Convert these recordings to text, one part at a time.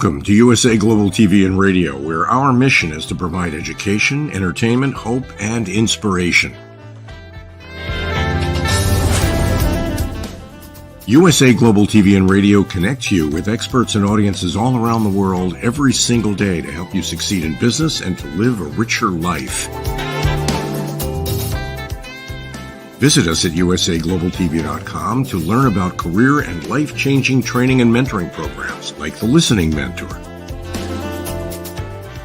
Welcome to USA Global TV and Radio, where our mission is to provide education, entertainment, hope, and inspiration. USA Global TV and Radio connects you with experts and audiences all around the world every single day to help you succeed in business and to live a richer life. Visit us at usaglobaltv.com to learn about career and life-changing training and mentoring programs like the Listening Mentor.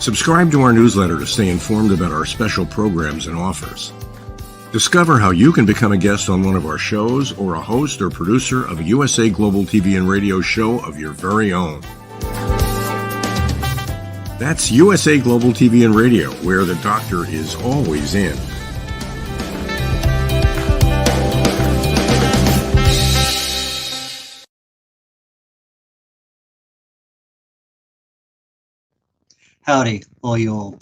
Subscribe to our newsletter to stay informed about our special programs and offers. Discover how you can become a guest on one of our shows or a host or producer of a USA Global TV and Radio show of your very own. That's USA Global TV and Radio, where the doctor is always in. Howdy, all you all.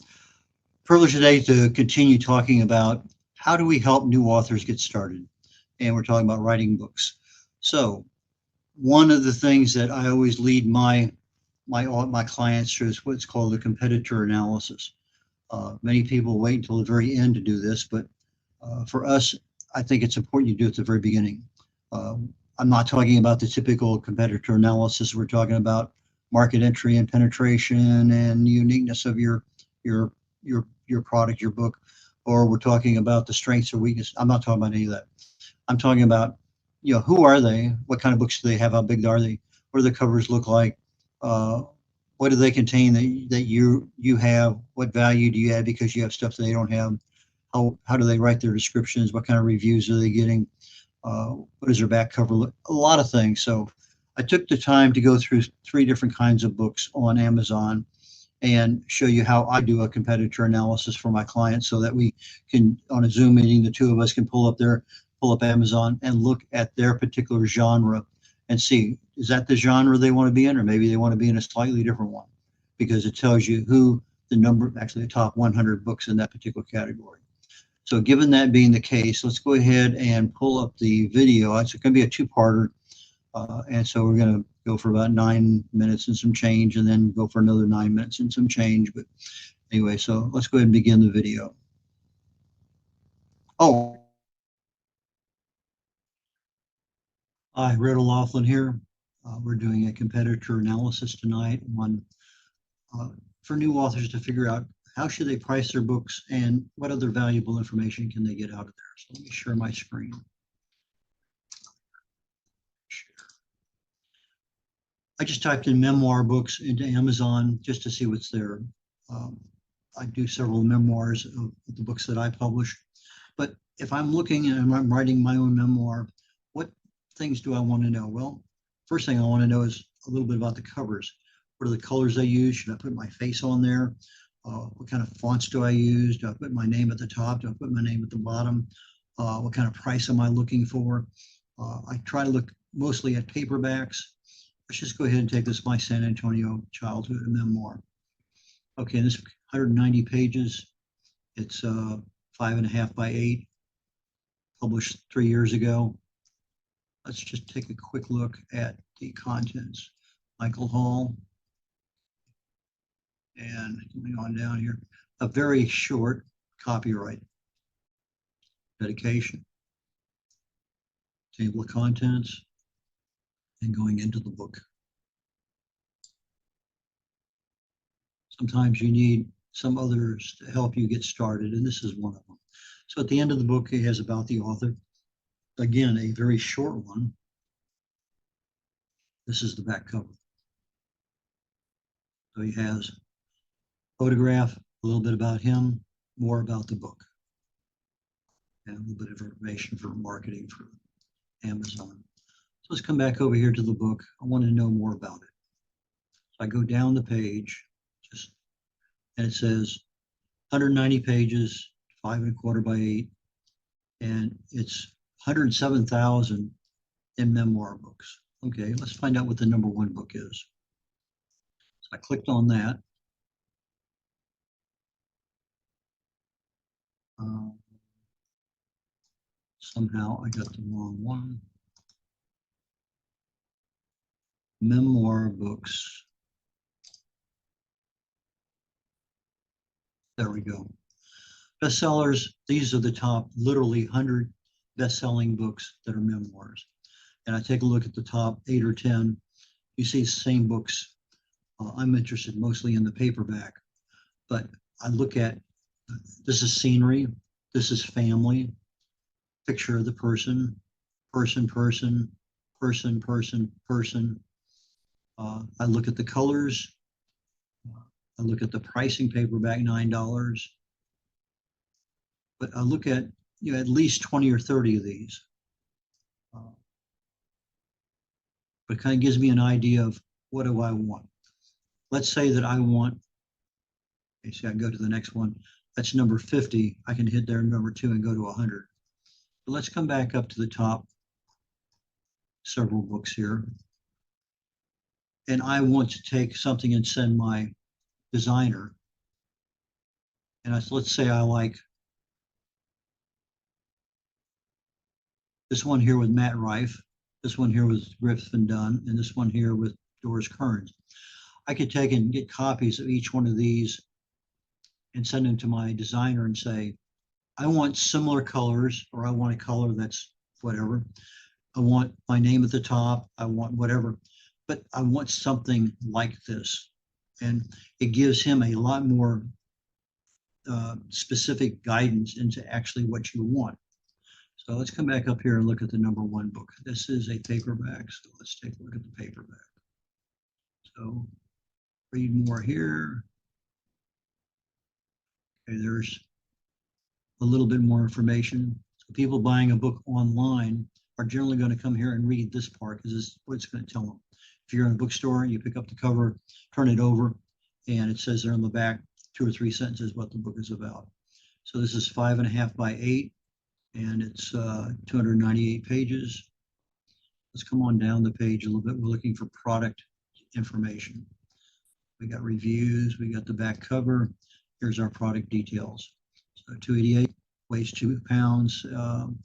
Privileged today to continue talking about how do we help new authors get started. And we're talking about writing books. So one of the things that I always lead my clients through is what's called a competitor analysis. Many people wait until the very end to do this, but for us, I think it's important you do it at the very beginning. I'm not talking about the typical competitor analysis. We're talking about market entry and penetration and uniqueness of your product, your book, or we're talking about the strengths or weakness. I'm not talking about any of that. I'm talking about, who are they? What kind of books do they have? How big are they? What do the covers look like? What do they contain that you have? What value do you add because you have stuff that they don't have? How do they write their descriptions? What kind of reviews are they getting? What does their back cover look? A lot of things. So I took the time to go through 3 different kinds of books on Amazon and show you how I do a competitor analysis for my clients so that we can, on a Zoom meeting, the two of us can pull up Amazon and look at their particular genre and see, is that the genre they want to be in, or maybe they want to be in a slightly different one, because it tells you who the top 100 books in that particular category. So given that being the case, let's go ahead and pull up the video. It's going to be a 2-parter. And so we're going to go for about 9 minutes and some change, and then go for another 9 minutes and some change. But anyway, so let's go ahead and begin the video. Oh, hi, red.olaughlin here. We're doing a competitor analysis tonight on for new authors to figure out how should they price their books and what other valuable information can they get out of there. So let me share my screen. I just typed in memoir books into Amazon just to see what's there. I do several memoirs of the books that I publish. But if I'm looking and I'm writing my own memoir, what things do I want to know? Well, first thing I want to know is a little bit about the covers. What are the colors I use? Should I put my face on there? What kind of fonts do I use? Do I put my name at the top? Do I put my name at the bottom? What kind of price am I looking for? I try to look mostly at paperbacks. Let's just go ahead and take this, My San Antonio Childhood, a memoir. Okay, this 190 pages. It's 5.5 by 8, published 3 years ago. Let's just take a quick look at the contents. Michael Hall. And going on down here, a very short copyright. Dedication. Table of contents. And going into the book. Sometimes you need some others to help you get started, and this is one of them. So at the end of the book, it has about the author. Again, a very short one. This is the back cover. So he has a photograph, a little bit about him, more about the book, and a little bit of information for marketing for Amazon. So let's come back over here to the book. I want to know more about it. So I go down the page, and it says 190 pages, 5.25 by 8, and it's 107,000 in memoir books. Okay, let's find out what the number 1 book is. So I clicked on that. Somehow I got the wrong one. Memoir books. There we go. Bestsellers, these are the top literally 100 best-selling books that are memoirs. And I take a look at the top 8 or 10. You see the same books. I'm interested mostly in the paperback, but I look at, this is scenery, this is family, picture of the person, person, person, person, person, person. I look at the colors. I look at the pricing, paperback, $9. But I look at, at least 20 or 30 of these. But it kind of gives me an idea of what do I want. Let's say that I want, okay, see, I can go to the next one. That's number 50. I can hit there number 2 and go to 100. But let's come back up to the top several books here. And I want to take something and send my designer. And let's say I like this one here with Matt Rife, this one here with Griffin Dunn, and this one here with Doris Kearns. I could take and get copies of each one of these and send them to my designer and say, I want similar colors, or I want a color that's whatever. I want my name at the top. I want whatever, but I want something like this. And it gives him a lot more specific guidance into actually what you want. So let's come back up here and look at the number 1 book. This is a paperback, so let's take a look at the paperback. So read more here. Okay, there's a little bit more information. So people buying a book online are generally going to come here and read this part because this is what it's going to tell them. If you're in a bookstore, you pick up the cover, turn it over, and it says there on the back 2 or 3 sentences what the book is about. So this is 5.5 by 8, and it's 298 pages. Let's come on down the page a little bit. We're looking for product information. We got reviews, we got the back cover. Here's our product details. So 288, weighs 2 pounds, and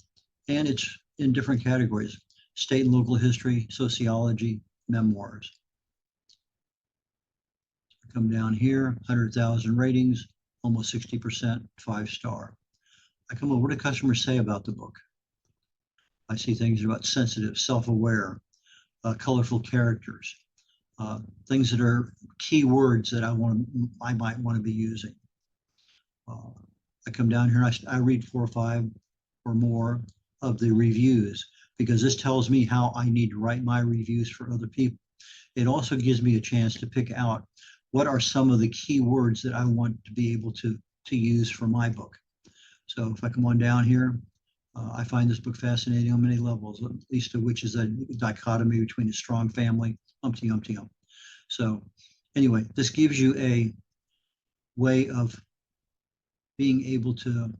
it's in different categories: state and local history, sociology, memoirs. Come down here, 100,000 ratings, almost 60%, 5-star. I come over, what do customers say about the book? I see things about sensitive, self-aware, colorful characters, things that are key words that I might want to be using. I come down here, I read 4 or 5 or more of the reviews, because this tells me how I need to write my reviews for other people. It also gives me a chance to pick out what are some of the key words that I want to be able to use for my book. So if I come on down here, I find this book fascinating on many levels, at least of which is a dichotomy between a strong family, umpty. So anyway, this gives you a way of being able to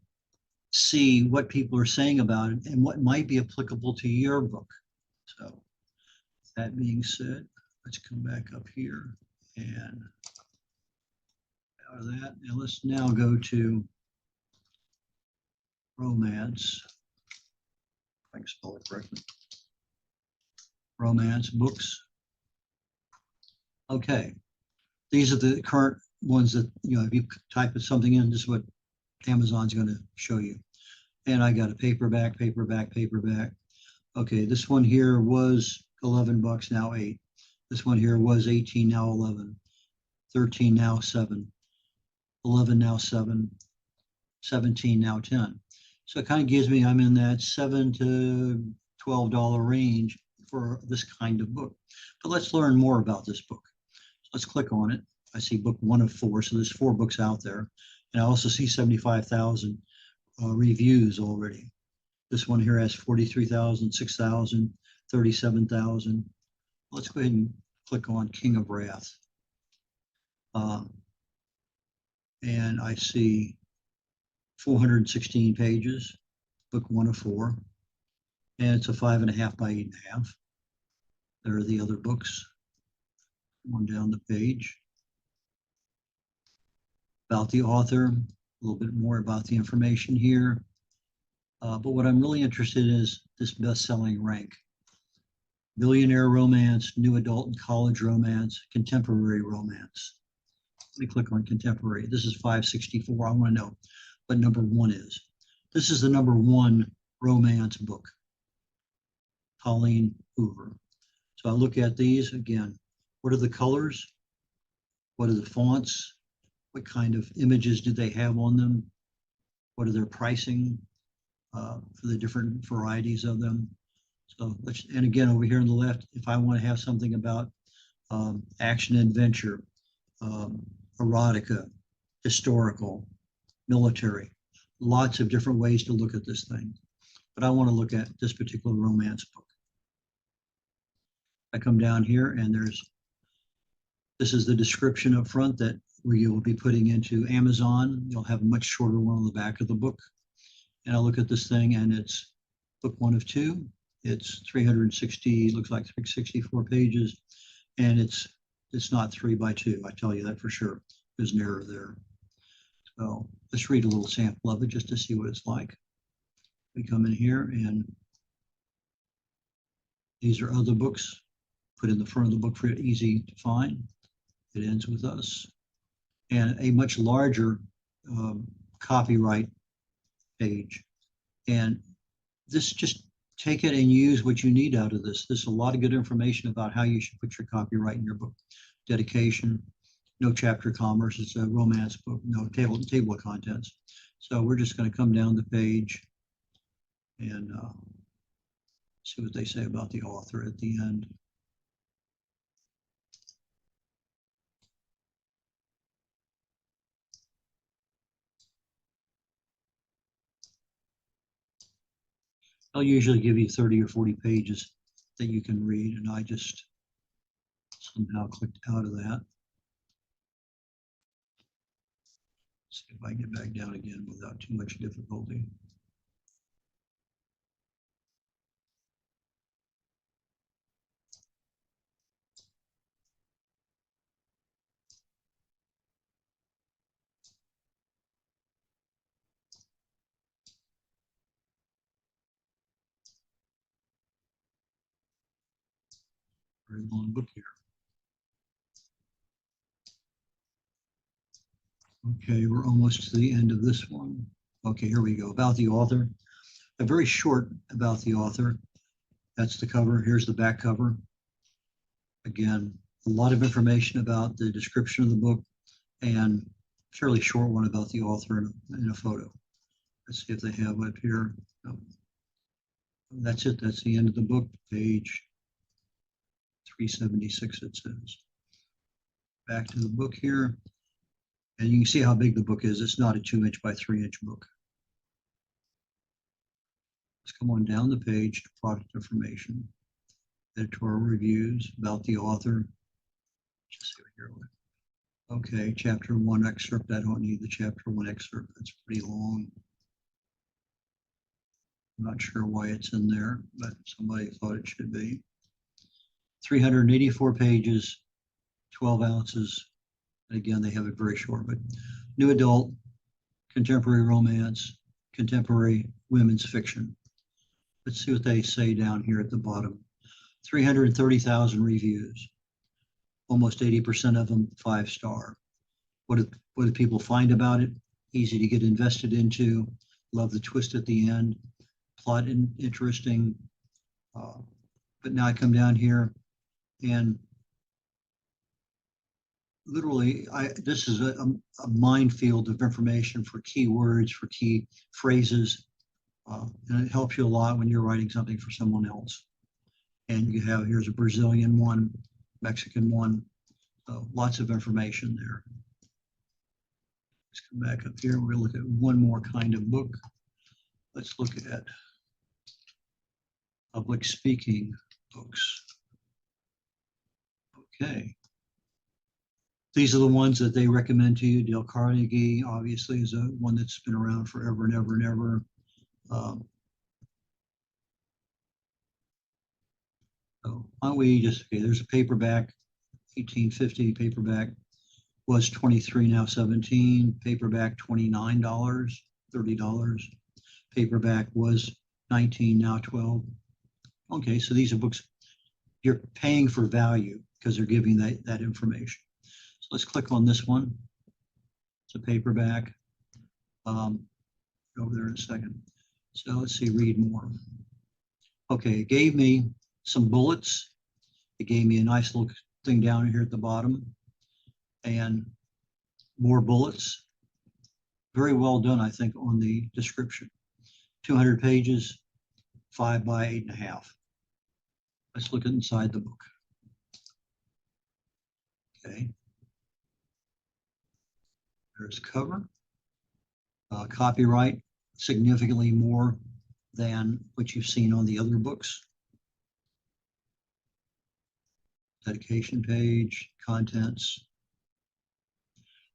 see what people are saying about it and what might be applicable to your book. So that being said, let's come back up here and out of that. And let's now go to romance. If I can spell it correctly. Romance books. Okay. These are the current ones that, if you type something in, this is what Amazon's going to show you. And I got a paperback. Okay, this one here was $11, now $8. This one here was 18, now 11. 13, now 7. 11, now 7. 17, now 10. So it kind of gives me, I'm in that $7 to $12 range for this kind of book. But let's learn more about this book. So let's click on it. I see book 1 of 4, so there's 4 books out there. And I also see 75,000 reviews already. This one here has 43,000, 6,000, 37,000. Let's go ahead and click on King of Wrath. And I see 416 pages, book 1 of 4. And it's a 5.5 by 8.5. There are the other books. One down the page. About the author, a little bit more about the information here. But what I'm really interested in is this best-selling rank. Billionaire romance, new adult and college romance, contemporary romance. Let me click on contemporary. This is 564. I want to know what number 1 is. This is the number 1 romance book, Colleen Hoover. So I look at these again. What are the colors? What are the fonts? What kind of images do they have on them? What are their pricing for the different varieties of them? So and again, over here on the left, if I want to have something about action adventure, erotica, historical, military, lots of different ways to look at this thing. But I want to look at this particular romance book. I come down here and this is the description up front that you will be putting into Amazon. You'll have a much shorter one on the back of the book. And I look at this thing and it's book 1 of 2. It's 360, looks like 364 pages. And it's not 3 by 2. I tell you that for sure. There's an error there. So let's read a little sample of it just to see what it's like. We come in here and these are other books put in the front of the book for easy to find. It ends with us. And a much larger copyright page. And this, just take it and use what you need out of this. There's a lot of good information about how you should put your copyright in your book. Dedication, no chapter commerce, it's a romance book, no table of contents. So we're just going to come down the page and see what they say about the author at the end. I'll usually give you 30 or 40 pages that you can read, and I just somehow clicked out of that. See if I get back down again without too much difficulty. Very long book here. Okay, we're almost to the end of this one. Okay, here we go. About the author. A very short about the author. That's the cover. Here's the back cover. Again, a lot of information about the description of the book and a fairly short one about the author in a photo. Let's see if they have it here. No. That's it. That's the end of the book. Page 376, it says. Back to the book here. And you can see how big the book is. It's not a 2-inch by 3-inch book. Let's come on down the page to product information, editorial reviews about the author. Just see here. Okay, chapter 1 excerpt. I don't need the chapter 1 excerpt. That's pretty long. I'm not sure why it's in there, but somebody thought it should be. 384 pages, 12 ounces. And again, they have it very short, but new adult, contemporary romance, contemporary women's fiction. Let's see what they say down here at the bottom. 330,000 reviews, almost 80% of them 5-star. What do people find about it? Easy to get invested into. Love the twist at the end. Plot interesting. But now I come down here and literally, this is a minefield of information for key words, for key phrases, and it helps you a lot when you're writing something for someone else. And you have, here's a Brazilian one, Mexican one, lots of information there. Let's come back up here. We're going to look at one more kind of book. Let's look at public speaking books. Okay. These are the ones that they recommend to you. Dale Carnegie, obviously, is one that's been around forever and ever and ever. So why don't we just, okay, there's a paperback, 1850 paperback, was 23, now 17. Paperback, $29, $30. Paperback was 19, now 12. Okay, so these are books you're paying for value because they're giving that information. So let's click on this one. It's a paperback. Over there in a second. So let's see, read more. Okay, it gave me some bullets. It gave me a nice little thing down here at the bottom and more bullets. Very well done, I think, on the description. 200 pages, 5 by 8.5. Let's look inside the book. Okay. There's cover. Copyright, significantly more than what you've seen on the other books. Dedication page, contents.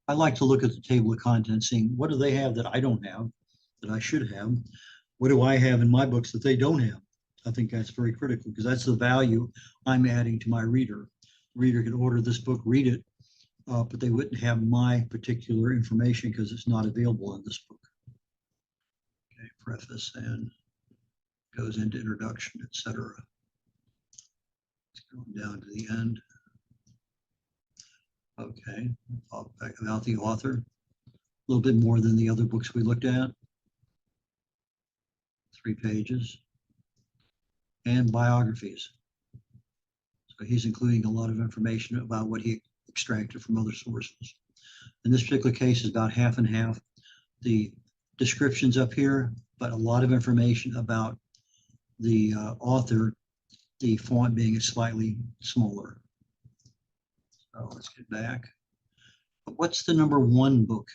I like to look at the table of contents, seeing what do they have that I don't have, that I should have? What do I have in my books that they don't have? I think that's very critical because that's the value I'm adding to my reader. The reader can order this book, read it, but they wouldn't have my particular information because it's not available in this book. Okay, preface and goes into introduction, etc. It's going down to the end. Okay, talk back about the author. A little bit more than the other books we looked at. 3 pages. And biographies. So he's including a lot of information about what he extracted from other sources. In this particular case, is about half and half. The descriptions up here, but a lot of information about the author, the font being slightly smaller. So let's get back. But what's the #1 book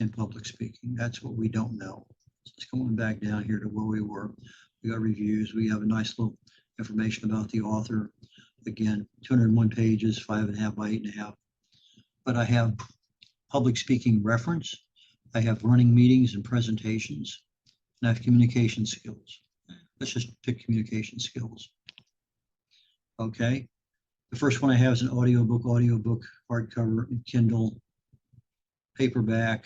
in public speaking? That's what we don't know. So it's going back down here to where we were. We got reviews. We have a nice little information about the author. Again, 201 pages, 5.5 by 8.5. But I have public speaking reference. I have running meetings and presentations. And I have communication skills. Let's just pick communication skills. Okay. The first one I have is an audiobook, hardcover, Kindle, paperback,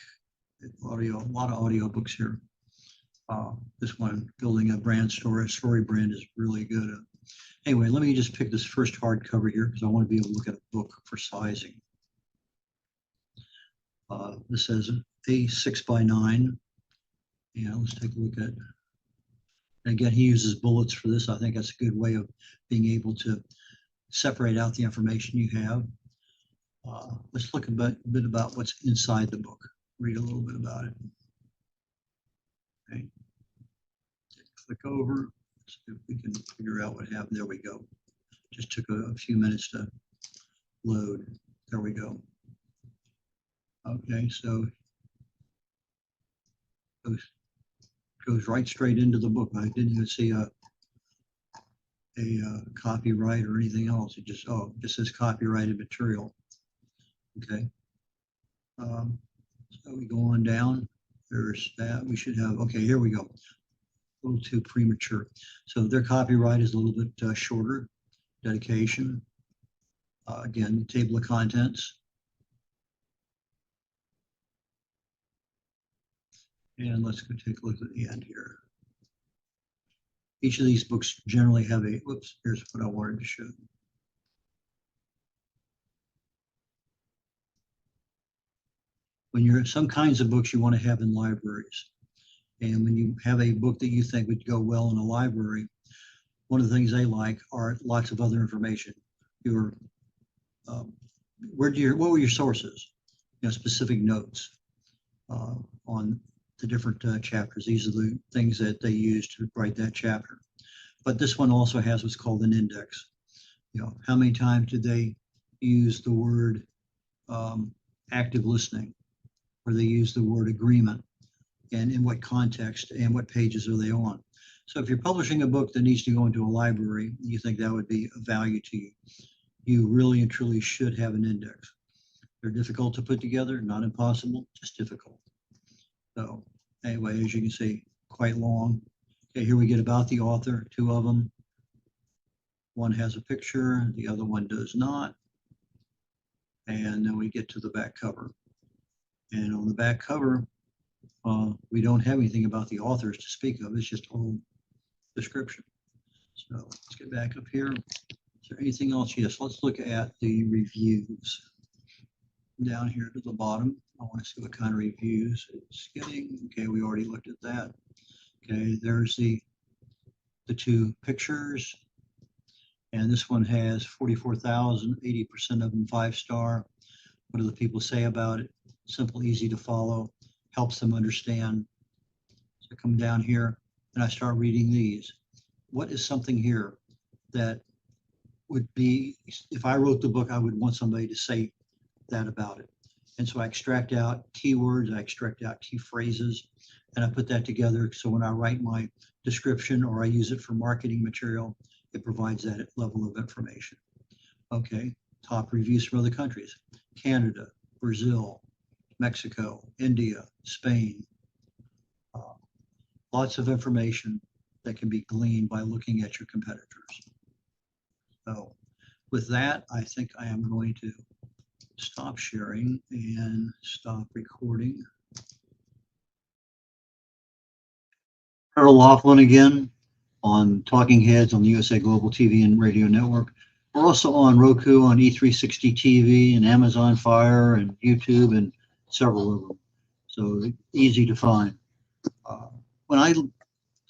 audio, a lot of audiobooks here. This one, building a brand story brand is really good. Anyway, let me just pick this first hardcover here because I want to be able to look at a book for sizing. This says a 6 by 9. Yeah, let's take a look at. And again, he uses bullets for this. I think that's a good way of being able to separate out the information you have. Let's look a bit about what's inside the book. Read a little bit about it. Okay. Click over. See if we can figure out what happened. There we go. Just took a few minutes to load. There we go. Okay, so goes right straight into the book. I didn't even see a copyright or anything else. It just says copyrighted material. Okay. So we go on down. There's that. We should have. Okay, here we go. A little too premature. So their copyright is a little bit shorter. Dedication. Again, table of contents. And let's go take a look at the end here. Each of these books generally have a, whoops, here's what I wanted to show. When you're some kinds of books you want to have in libraries. And when you have a book that you think would go well in a library, one of the things they like are lots of other information. Your, what were your sources? Specific notes on the different chapters. These are the things that they use to write that chapter. But this one also has what's called an index. How many times did they use the word active listening, or they use the word agreement, and in what context and what pages are they on? So if you're publishing a book that needs to go into a library, you think that would be of value to you, you really and truly should have an index. They're difficult to put together, not impossible, just difficult. So anyway, as you can see, quite long. Okay, here we get about the author, 2 of them. One has a picture, the other one does not. And then we get to the back cover. And on the back cover, we don't have anything about the authors to speak of. It's just all description. So let's get back up here. Is there anything else? Yes, let's look at the reviews. Down here to the bottom, I want to see what kind of reviews it's getting. Okay, we already looked at that. Okay, there's the two pictures, and this one has 44,000, 80% of them 5-star. What do the people say about it? Simple, easy to follow, helps them understand. So I come down here and I start reading these. What is something here that would be, if I wrote the book, I would want somebody to say that about it. And so I extract out keywords, I extract out key phrases, and I put that together. So when I write my description or I use it for marketing material, it provides that level of information. Okay, top reviews from other countries: Canada, Brazil, Mexico, India, Spain. Lots of information that can be gleaned by looking at your competitors. So with that, I think I am going to stop sharing and stop recording. LAUGHLIN again on Talking Heads on the USA Global TV and Radio Network. We're also on Roku, on E360 TV, and Amazon Fire, and YouTube, and several of them. So easy to find. When I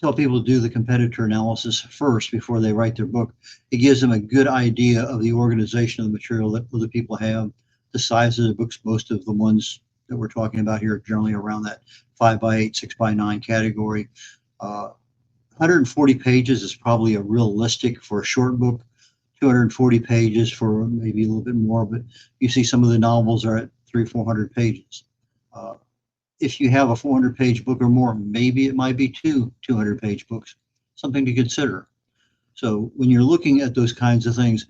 tell people to do the competitor analysis first before they write their book, it gives them a good idea of the organization of the material that other people have, the size of the books. Most of the ones that we're talking about here are generally around that 5x8, 6x9 category. 140 pages is probably a realistic for a short book. 240 pages for maybe a little bit more, but you see some of the novels are at 300-400 pages. If you have a 400-page book or more, maybe it might be two 200-page books, something to consider. So when you're looking at those kinds of things,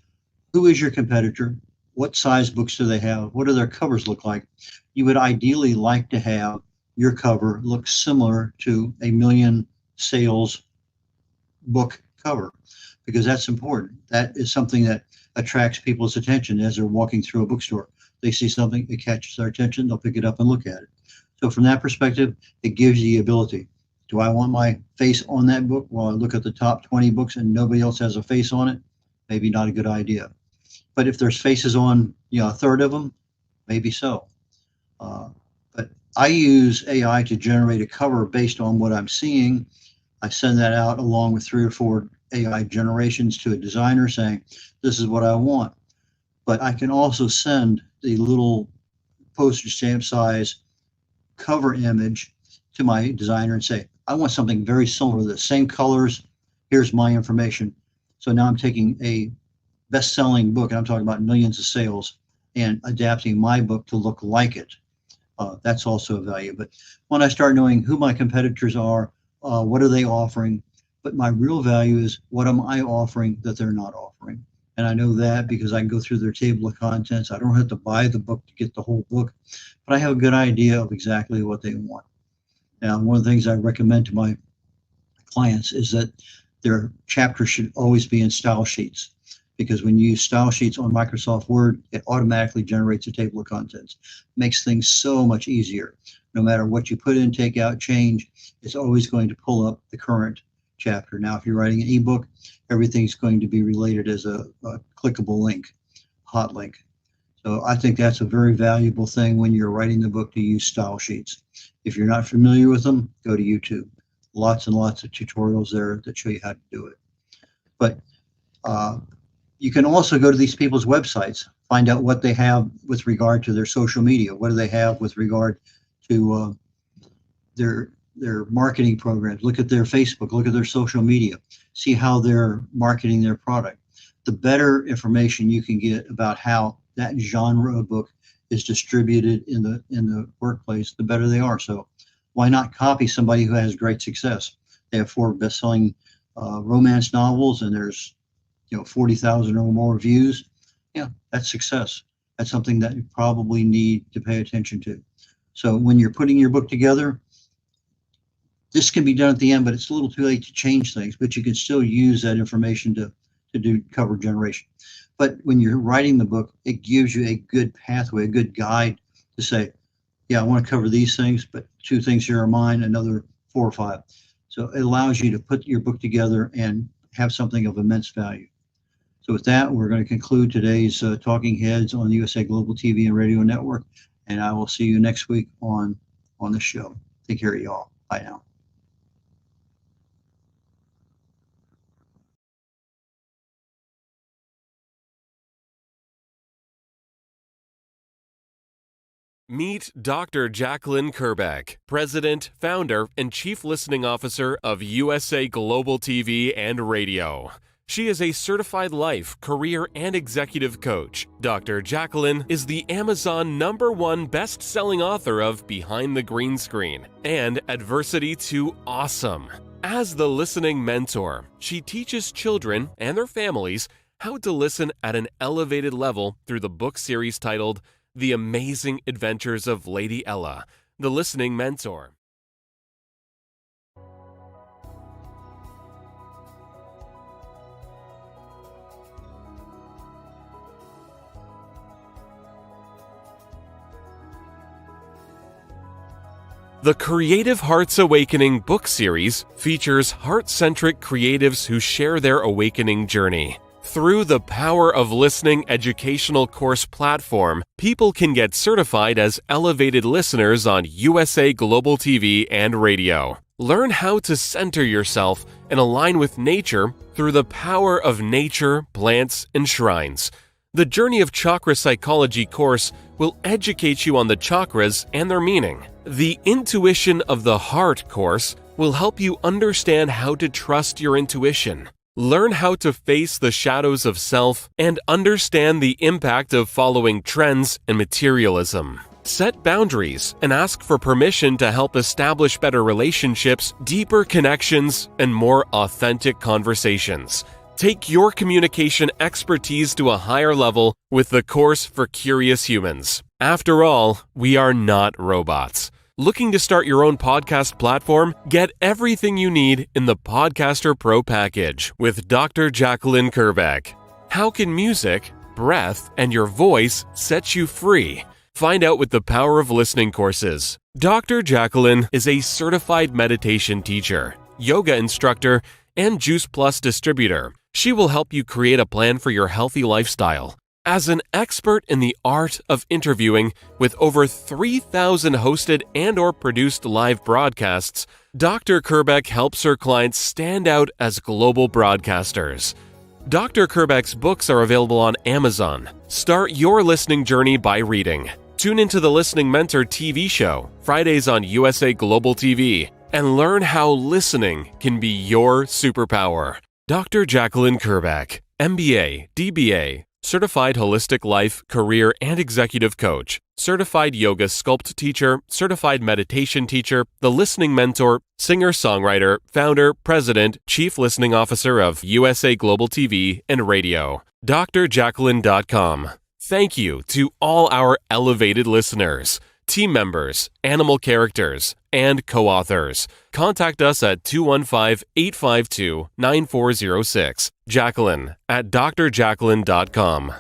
who is your competitor? What size books do they have? What do their covers look like? You would ideally like to have your cover look similar to a million sales book cover, because that's important. That is something that attracts people's attention as they're walking through a bookstore. They see something that catches their attention, they'll pick it up and look at it. So from that perspective, it gives you the ability. Do I want my face on that book while I look at the top 20 books and nobody else has a face on it? Maybe not a good idea. But if there's faces on, a third of them, maybe so. But I use AI to generate a cover based on what I'm seeing. I send that out along with 3 or 4 AI generations to a designer saying, this is what I want. But I can also send the little postage stamp size cover image to my designer and say, I want something very similar to this, same colors. Here's my information. So now I'm taking a best-selling book, and I'm talking about millions of sales, and adapting my book to look like it. That's also a value. But when I start knowing who my competitors are, what are they offering? But my real value is, what am I offering that they're not offering? And I know that because I can go through their table of contents. I don't have to buy the book to get the whole book, but I have a good idea of exactly what they want. Now, one of the things I recommend to my clients is that their chapter should always be in style sheets, because when you use style sheets on Microsoft Word, it automatically generates a table of contents. Makes things so much easier. No matter what you put in, take out, change, it's always going to pull up the current chapter. Now, if you're writing an ebook, everything's going to be related as a clickable link, hot link. So I think that's a very valuable thing when you're writing the book, to use style sheets. If you're not familiar with them, go to YouTube. Lots and lots of tutorials there that show you how to do it. But you can also go to these people's websites, find out what they have with regard to their social media. What do they have with regard to their marketing programs? Look at their Facebook, look at their social media, see how they're marketing their product. The better information you can get about how that genre of book is distributed in the workplace, the better they are. So why not copy somebody who has great success? They have 4 best-selling romance novels, and there's 40,000 or more views. Yeah, that's success. That's something that you probably need to pay attention to. So when you're putting your book together, this can be done at the end, but it's a little too late to change things, but you can still use that information to do cover generation. But when you're writing the book, it gives you a good pathway, a good guide to say, yeah, I want to cover these things, but 2 things here are mine, another 4 or 5. So it allows you to put your book together and have something of immense value. So with that, we're going to conclude today's Talking Heads on the USA Global TV and Radio Network. And I will see you next week on the show. Take care of y'all. Bye now. Meet Dr. Jacqueline Kerbeck, President, Founder, and Chief Listening Officer of USA Global TV and Radio. She is a certified life, career, and executive coach. Dr. Jacqueline is the Amazon #1 best-selling author of Behind the Green Screen and Adversity to Awesome. As the listening mentor, she teaches children and their families how to listen at an elevated level through the book series titled The Amazing Adventures of Lady Ella, the Listening Mentor. The Creative Hearts Awakening book series features heart-centric creatives who share their awakening journey. Through the Power of Listening educational course platform, people can get certified as elevated listeners on USA Global TV and Radio. Learn how to center yourself and align with nature through the power of nature, plants, and shrines. The Journey of Chakra Psychology course will educate you on the chakras and their meaning. The Intuition of the Heart course will help you understand how to trust your intuition. Learn how to face the shadows of self and understand the impact of following trends and materialism. Set boundaries and ask for permission to help establish better relationships, deeper connections, and more authentic conversations. Take your communication expertise to a higher level with the course for curious humans. After all, we are not robots. Looking to start your own podcast platform? Get everything you need in the Podcaster Pro package with Dr. Jacqueline Kerbeck. How can music, breath, and your voice set you free? Find out with the Power of Listening courses. Dr. Jacqueline is a certified meditation teacher, yoga instructor, and Juice Plus distributor. She will help you create a plan for your healthy lifestyle. As an expert in the art of interviewing with over 3,000 hosted and/or produced live broadcasts, Dr. Kerbeck helps her clients stand out as global broadcasters. Dr. Kerbeck's books are available on Amazon. Start your listening journey by reading. Tune into the Listening Mentor TV show, Fridays on USA Global TV, and learn how listening can be your superpower. Dr. Jacqueline Kerbeck, MBA, DBA, Certified Holistic Life, Career, and Executive Coach, Certified Yoga Sculpt Teacher, Certified Meditation Teacher, The Listening Mentor, Singer-Songwriter, Founder, President, Chief Listening Officer of USA Global TV and Radio. drjacqueline.com. Thank you to all our elevated listeners, team members, animal characters, and co-authors. Contact us at 215-852-9406. Jacqueline at drjacqueline.com.